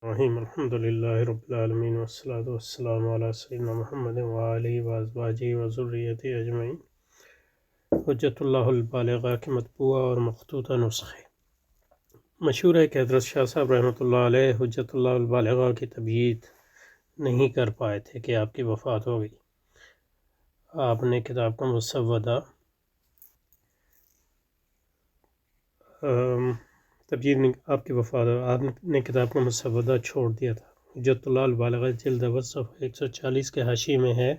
الرحیم الحمد للہ رب العالمین والصلاة والسلام علی سیدنا محمد وآلہ وازواجہ وذریتہ اجمعین۔ حجت اللہ البالغہ کے مطبوعہ اور مخطوطہ نسخے۔ مشہور ہے کہ حضرت شاہ صاحب رحمۃ اللہ علیہ حجت اللہ البالغہ کی تبیید نہیں کر پائے تھے کہ آپ کی وفات ہو گئی۔ آپ نے کتاب کا مسودہ آپ کی وفات آپ نے کتاب کا مسودہ چھوڑ دیا تھا۔ حجت اللہ البالغہ جلد اول صفحہ 140 کے حاشیے میں ہے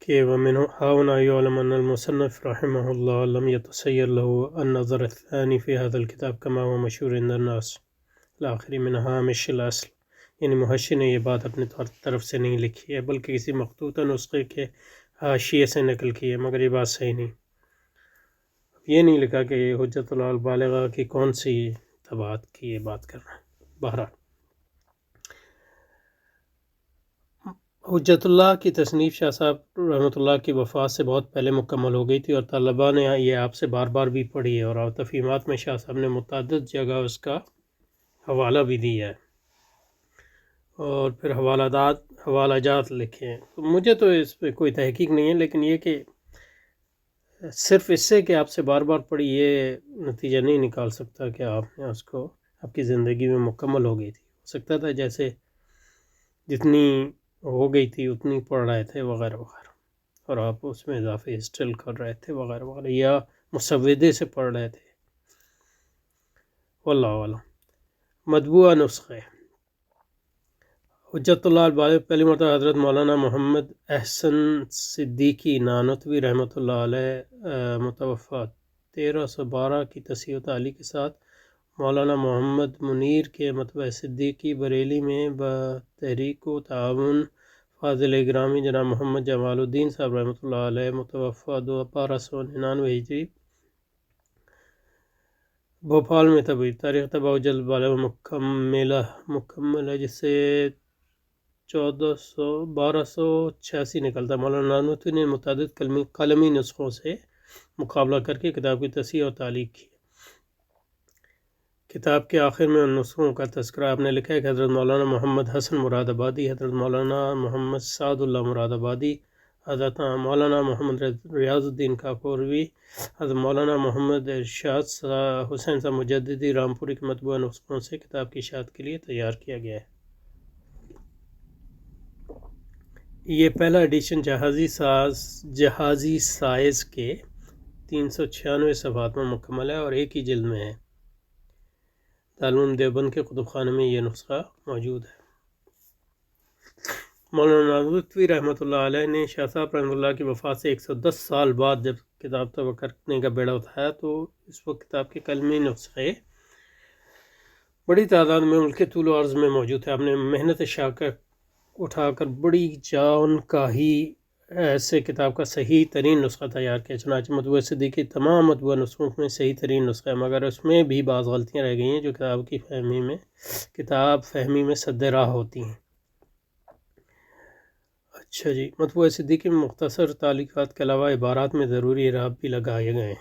کہ وَمِنْ هَٰؤُنَا يُعْلَمُ أَنَّ الْمُصَنِّفَ رحمہ اللہ لم يتسیر له النظر الثانی فی هذا الكتاب كما هو مشہور عند الناس الآخری من هامش الاصل، یعنی محشی نے یہ بات اپنی طرف سے نہیں لکھی ہے بلکہ کسی مخطوطہ نسخے کے حاشیے سے نقل کی ہے، مگر یہ بات صحیح نہیں۔ یہ نہیں لکھا کہ یہ حجت اللہ البالغہ کی کون سی طبعات کی یہ بات کر رہا ہے۔ بہرحال حجت اللہ کی تصنیف شاہ صاحب رحمۃ اللہ کی وفات سے بہت پہلے مکمل ہو گئی تھی، اور طلباء نے یہ آپ سے بار بار بھی پڑھی ہے، اور تفہیمات میں شاہ صاحب نے متعدد جگہ اس کا حوالہ بھی دیا ہے اور پھر حوالہ جات لکھے ہیں۔ تو مجھے تو اس پہ کوئی تحقیق نہیں ہے، لیکن یہ کہ صرف اس سے کہ آپ سے بار بار پڑھی یہ نتیجہ نہیں نکال سکتا کہ آپ نے اس کو آپ کی زندگی میں مکمل ہو گئی تھی۔ ہو سکتا تھا جیسے جتنی ہو گئی تھی اتنی پڑھ رہے تھے وغیرہ وغیرہ، اور آپ اس میں اضافی اسٹل کر رہے تھے وغیرہ وغیرہ، یا مسودے سے پڑھ رہے تھے، واللہ اعلم۔ مطبوعہ نسخے۔ حجت اللہ البالغہ پہلی مرتبہ حضرت مولانا محمد احسن صدیقی نانوتوی رحمۃ اللہ علیہ متوفی 1312 کی تصحیح و تعلیق کے ساتھ مولانا محمد منیر کے مطبع صدیقی بریلی میں بتحریک و تعاون فاضل گرامی جناب محمد جمال الدین صاحب رحمۃ اللہ علیہ متوفی 1299 ہجری بھوپال میں تبعید۔ تاریخ طبع حجت البالغہ مکمل ہے، جس سے 1286 نکلتا۔ مولانا نانوتوی نے متعدد قلمی نسخوں سے مقابلہ کر کے کتاب کی تصحیح اور تعلیق کی۔ کتاب کے آخر میں ان نسخوں کا تذکرہ آپ نے لکھا ہے کہ حضرت مولانا محمد حسن مراد آبادی، حضرت مولانا محمد سعد اللہ مراد آبادی، حضرت مولانا محمد ریاض الدین کاکوروی، حضرت مولانا محمد ارشاد حسین صاحب مجددی رامپوری کے مطبوعہ نسخوں سے کتاب کی اشاعت کے لیے تیار کیا گیا ہے۔ یہ پہلا ایڈیشن جہازی سائز کے 396 صفحات میں مکمل ہے اور ایک ہی جلد میں ہے۔ دارالعلوم دیوبند کے کتب خانے میں یہ نسخہ موجود ہے۔ مولانا نانوتوی رحمۃ اللہ علیہ نے شاہ صاحب رحمۃ اللہ کی وفات سے 110 سال بعد جب کتاب طبع کرنے کا بیڑا اٹھایا تو اس وقت کتاب کے قلمی نسخے بڑی تعداد میں ملک کے طول و عرض میں موجود تھے۔ آپ نے محنت شاقہ اٹھا کر بڑی جان کا ہی ایسے کتاب کا صحیح ترین نسخہ تیار کیا، چنانچہ مطبوعہ صدیقی تمام مطبوعہ نسخوں میں صحیح ترین نسخہ ہے، مگر اس میں بھی بعض غلطیاں رہ گئی ہیں جو کتاب فہمی میں سد راہ ہوتی ہیں۔ اچھا جی، مطبوعہ صدیقی میں مختصر تعلیقات کے علاوہ عبارات میں ضروری اعراب بھی لگائے گئے ہیں۔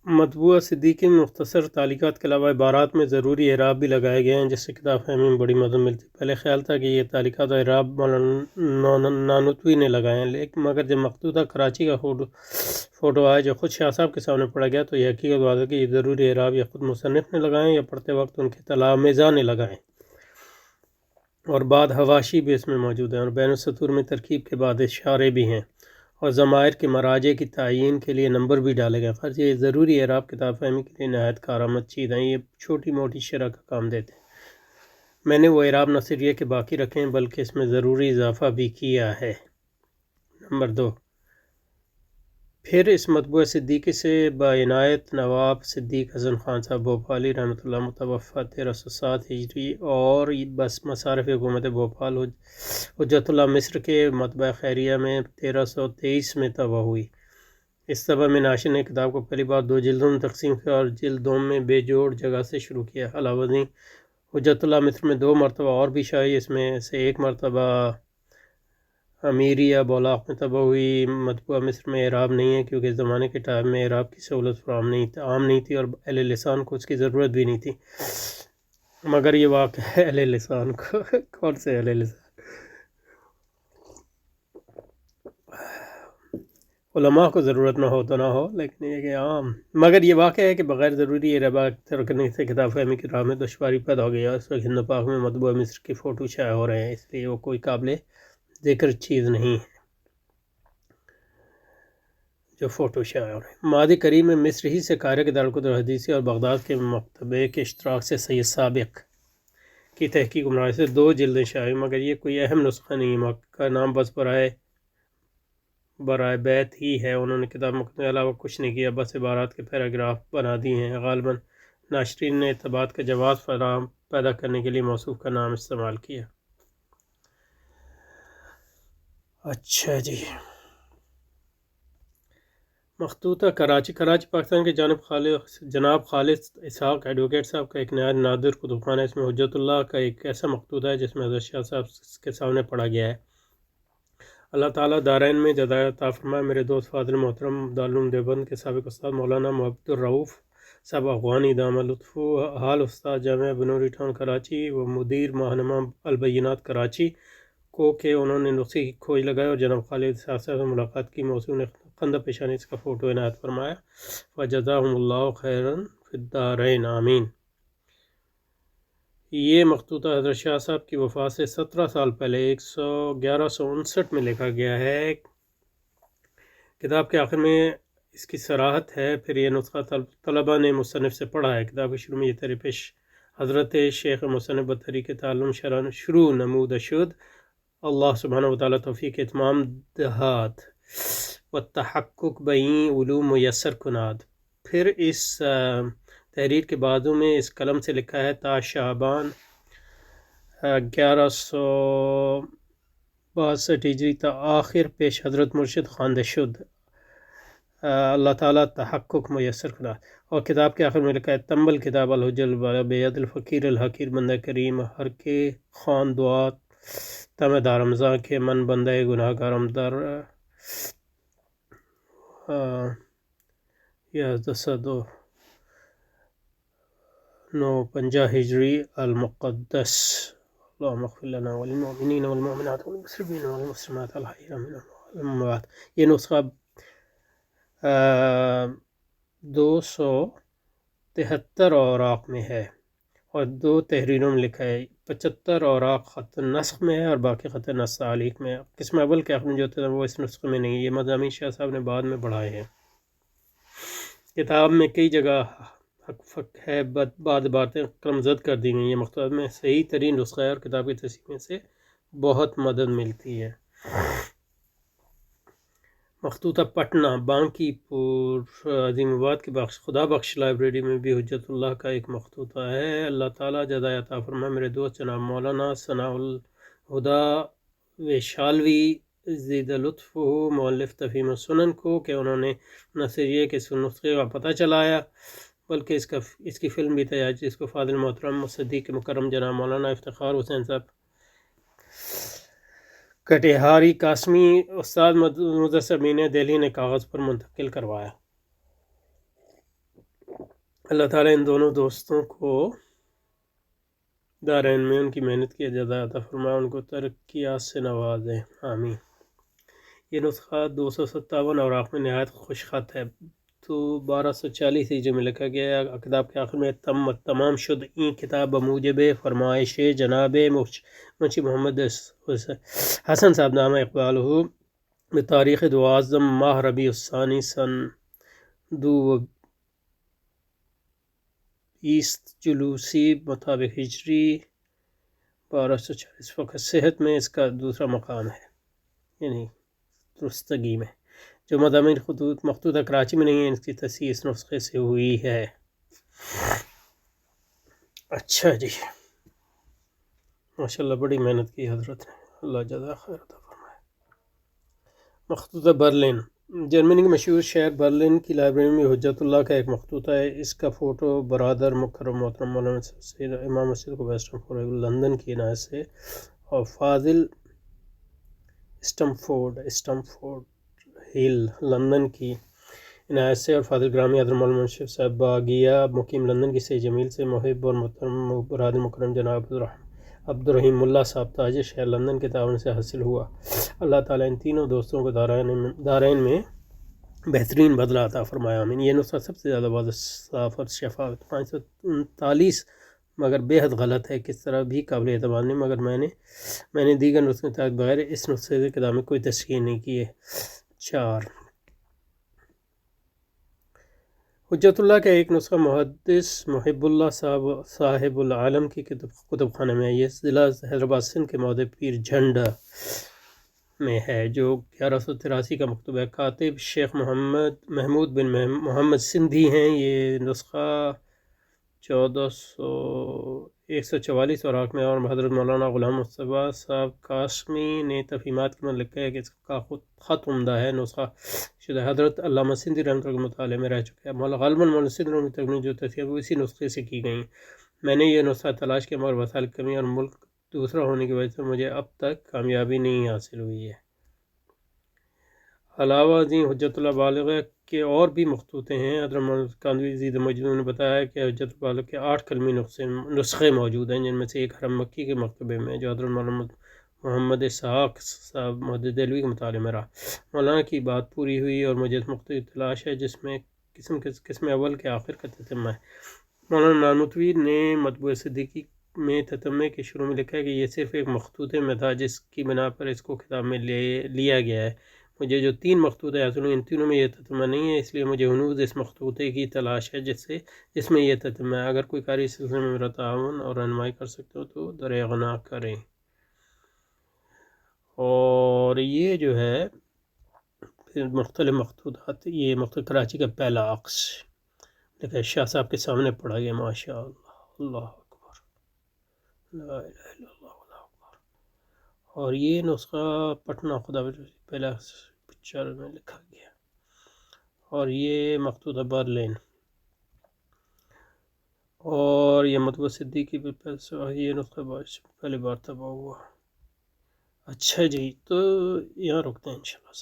مطبوعہ صدیقی میں مختصر تعلیقات کے علاوہ عبارات میں ضروری اعراب بھی لگائے گئے ہیں، جس سے کتاب فہمی میں بڑی مدد ملتی۔ پہلے خیال تھا کہ یہ تعلیقات اور اعراب مولانا نانوتوی نے لگائے ہیں، لیکن مگر جب مخطوطہ کراچی کا فوٹو آیا جو خود شاہ صاحب کے سامنے پڑھا گیا تو یہ حقیقت بات ہے کہ یہ ضروری اعراب یا خود مصنف نے لگائے ہیں یا پڑھتے وقت ان کے تلامذہ نے لگائے، اور بعد حواشی بھی اس میں موجود ہیں، اور بین السطور میں ترکیب کے بعد اشارے بھی ہیں، اور ضمائر کے مراجع کی تعیین کے لیے نمبر بھی ڈالے گئے۔ خرچ یہ ضروری اعراب کتاب فہمی کے لیے نہایت کارآمد چیز ہیں، یہ چھوٹی موٹی شرح کا کام دیتے ہیں۔ میں نے وہ اعراب نہ صرف یہ کہ باقی رکھے ہیں بلکہ اس میں ضروری اضافہ بھی کیا ہے۔ نمبر 2، پھر اس مطبوعہ صدیقی سے بعنایت نواب صدیق حسن خان صاحب بھوپالی رحمۃ اللہ متوفی 1307 ہجری اور بس مصارف حکومت بھوپال حجت اللہ مصر کے مطبع خیریہ میں 1323 میں طبع ہوئی۔ اس طبع میں ناشر نے کتاب کو پہلی بار 2 جلدوں میں تقسیم کیا اور جلد 2 میں بے جوڑ جگہ سے شروع کیا۔ علاوہ ازیں حجت اللہ مصر میں 2 مرتبہ اور بھی شائع، اس میں سے ایک مرتبہ امیریہ بولاق میں تباہ ہوئی مطبوعہ مصر میں اعراب نہیں ہے کیونکہ اس زمانے کے ٹائم میں اعراب کی سہولت فراہم عام نہیں تھی اور اہل لسان کو اس کی ضرورت بھی نہیں تھی، مگر یہ واقع ہے اہل لسان کو کون سے اہل لسان؟ علماء کو ضرورت نہ ہو تو نہ ہو، لیکن یہ کہ عام، مگر یہ واقع ہے کہ بغیر ضروری اعراب اختیار کرنے سے کتاب فہمی کی راہ میں دشواری پیدا ہو گئی ہے۔ اس وقت ہند و پاک میں مطبوعہ مصر کی فوٹو شائع ہو رہے ہیں، اس لیے وہ کوئی قابل ذکر چیز نہیں ہے جو فوٹو شائع ہو رہے ہیں۔ ماضی قریب میں مصر ہی سے قاہرہ کے دارالقدر الحدیثی اور بغداد کے مکتبے کے اشتراک سے سید سابق کی تحقیق عمرہ سے 2 جلدیں شائع ہوئی، مگر یہ کوئی اہم نسخہ نہیں ہے، کا نام بس برائے بیت ہی ہے۔ انہوں نے کتاب مکتوب کے علاوہ کچھ نہیں کیا، بس عبارات کے پیراگراف بنا دیے ہیں۔ غالباً ناشرین نے ارتباط کا جواز پیدا کرنے کے لیے موصوف کا نام استعمال کیا۔ اچھا جی، مخطوطہ کراچی پاکستان کے جناب خالد اسحاق ایڈوکیٹ صاحب کا ایک نہایت نادر کتب خانہ ہے۔ اس میں حجت اللہ کا ایک ایسا مخطوطہ ہے جس میں حضرت شاہ صاحب کے سامنے پڑھا گیا ہے۔ اللہ تعالیٰ دارین میں جزائے عطا فرمائے۔ میرے دوست فاضل محترم دارالعلوم دیوبند کے سابق استاد مولانا محمد الرؤوف صاحب افغانی دامہ لطف حال استاد جامعہ بنوری ٹاؤن کراچی و مدیر ماہنامہ البینات کراچی کو کہ انہوں نے نسخے کی کھوج لگائی اور جناب خالد اسحاق صاحب سے ملاقات کی۔ موضوع نے خندہ پیشانی اس کا فوٹو عنایت فرمایا۔ فجزاہم اللہ خیراً فی الدارین آمین۔ یہ مخطوطہ حضرت شاہ صاحب کی وفات سے 17 سال پہلے 1159 میں لکھا گیا ہے۔ کتاب کے آخر میں اس کی صراحت ہے۔ پھر یہ نسخہ طلبہ نے مصنف سے پڑھا ہے۔ کتاب کے شروع میں یہ پیش حضرت شیخ مصنف بطریق تعلم شروع نمود شد، اللہ سبحانہ وتعالی توفیق اتمام دہات و تحقق بئیں علوم میسر کناد۔ پھر اس تحریر کے بازو میں اس قلم سے لکھا ہے تا شعبان 1162 ہجری تا آخر پیش حضرت مرشد خواندہ شد، اللہ تعالیٰ تحقق میسر کناد۔ اور کتاب کے آخر میں لکھا ہے تنبل کتاب الحج البید الفقیر الحقیر بندہ کریم ہر کے خوان دعات تم دارمزاں کے من بندہ گناہ گارم در یا 950 ہجری المقدس۔ اللہم اغفر لنا وللمؤمنین والمؤمنات والمسلمین والمسلمات الحیین منهم والاموات۔ یہ نسخہ 273 اوراق میں ہے اور 2 تحریروں میں لکھا ہے۔ 75 اوراق خط نسخ میں ہے اور باقی خط نسخ تعلیق میں ہے۔ قسم اول کے آخر میں جو تھا وہ اس نسخے میں نہیں ہے، یہ مضامین شاہ صاحب نے بعد میں بڑھائے ہیں۔ کتاب میں کئی جگہ حق فق ہے، بعد باتیں قلم زد کر دی گئی ہیں۔ مخطوطات میں صحیح ترین نسخہ ہے اور کتاب کی تصحیح میں سے بہت مدد ملتی ہے۔ مخطوطہ پٹنہ بانکی پور عظیم آباد کی خدا بخش لائبریری میں بھی حجت اللہ کا ایک مخطوطہ ہے۔ اللہ تعالیٰ جزائے عطا فرمائے۔ میرے دوست جناب مولانا ثناء الہدیٰ ویشالوی زید لطف مؤلف تفہیم السنن کو کہ انہوں نے نہ صرف یہ کہ اس نسخے کا پتہ چلایا بلکہ اس کی فلم بھی تیار جس کو فاضل محترم صدیق مکرم جناب مولانا افتخار حسین صاحب کٹیہاری قاسمی استاد مدثر دہلی نے کاغذ پر منتقل کروایا۔ اللہ تعالیٰ ان دونوں دوستوں کو دارین میں ان کی محنت کی جزا عطا فرمائے، ان کو ترقیات سے نوازے، آمین۔ یہ نسخہ 257 اوراق میں نہایت خوش خط ہے، تو 1240 ہجری میں لکھا گیا ہے۔ کتاب کے آخر میں تمام شد این کتاب بموجب فرمائش جناب منشی محمد حسن صاحب نامہ اقبالہ بتاریخ 12 ماہ ربیع الثانی سن 20 جلوسی مطابق ہجری 1240 فقط صحت میں اس کا دوسرا مقام ہے، یعنی درستگی میں۔ جو مضامین مخطوطہ کراچی میں نہیں ہیں، اس کی تصحیح اس نسخے سے ہوئی ہے۔ اچھا جی، ماشاءاللہ بڑی محنت کی حضرت نے، اللہ جزا خیر عطا فرمائے۔ مخطوطہ برلن جرمنی کے مشہور شہر برلن کی لائبریری میں حجت اللہ کا ایک مخطوطہ ہے۔ اس کا فوٹو برادر مکرم محترم مولانا سید امام مسجد کو ویسٹرن فور لندن کی عنایت سے اور فاضل اسٹمفورڈ ہل لندن کی عنایت سے، اور فاضل گرامی حضرت مولانا منشف صاحب باغیہ مقیم لندن کی سید جمیل سے محب اور محترم برادر مکرم جناب عبدالرحیم ملا صاحب تاج شہر لندن کے تعاون سے حاصل ہوا۔ اللہ تعالیٰ ان تینوں دوستوں کو دارین میں بہترین بدلہ عطا فرمایا، آمین۔ یہ نسخہ سب سے زیادہ واضح، صاف اور شفاف 539 مگر بے حد غلط ہے، کس طرح بھی قابل اعتماد نہیں، مگر میں نے دیگر نسخے تحت بغیر اس نسخے سے کتاب میں کوئی تصحیح نہیں کی ہے۔ 4 حجت اللہ کا ایک نسخہ محدث محب اللہ صاحب العالم کی کتب خانہ میں ہے، یہ ضلع حیدرآباد سندھ کے مہد پیر جھنڈا میں ہے، جو 1183 کا مکتوب ہے۔ کاتب شیخ محمود بن محمد سندھی ہیں۔ یہ نسخہ 144 اوراق میں، اور حضرت مولانا غلام مصطفیٰ صاحب قاسمی نے تفہیمات کے متعلق لکھا ہے کہ اس کا خط عمدہ ہے۔ نسخہ شدہ حضرت علامہ سندھی رحمۃ اللہ مطالعے میں رہ چکا ہے۔ غالباً مولانا سندھی رحمۃ اللہ جو تصحیح وہ اسی نسخے سے کی گئیں۔ میں نے یہ نسخہ تلاش کیا، مگر وسائل کی کمی اور ملک دوسرا ہونے کی وجہ سے مجھے اب تک کامیابی نہیں حاصل ہوئی ہے۔ علاوہ ازیں حجت اللہ بالغہ کے اور بھی مخطوطے ہیں۔ حضرت مولانا کاندھوی زید مجدود نے بتایا کہ حجت البالغ کے 8 کلمی نسخے موجود ہیں، جن میں سے ایک حرم مکی کے مکتبے میں، جو حضرت مولانا محمد اسحاق صاحب محدث دہلوی کے مطالعے میں رہا۔ مولانا کی بات پوری ہوئی اور مجھے مختلف تلاش ہے، جس میں قسم اول کے آخر کا تتمہ ہے۔ مولانا نانوتوی نے مطبوع صدیقی میں تتمے کے شروع میں لکھا ہے کہ یہ صرف ایک مخطوطے میں تھا، جس کی بنا پر اس کو کتاب میں لیا گیا ہے۔ مجھے جو 3 مخطوطے حاصل ہوئے، ان تینوں میں یہ تتمہ نہیں ہے، اس لیے مجھے ہنوز اس مخطوطے کی تلاش ہے جس میں یہ تتمہ ہے۔ اگر کوئی قاری اس سلسلے میں میرا تعاون اور رہنمائی کر سکتے ہو تو درگنا کریں۔ اور یہ جو ہے مختلف مخطوطات، یہ مختلف کراچی کا پہلا عکس دیکھیں شاہ صاحب کے سامنے پڑھا گیا، ماشاء اللہ، اللہ اکبر، لا الہ الا اللہ، اللہ اکبر۔ اور یہ نسخہ پٹنہ خدا پہلا پکچر میں لکھا گیا، اور یہ مخطوطہ برلن، اور یہ مطبوع صدیقی پہ یہ نسخہ پہلی بار طبع ہوا۔ اچھا جی، تو یہاں رکتے ہیں انشاءاللہ۔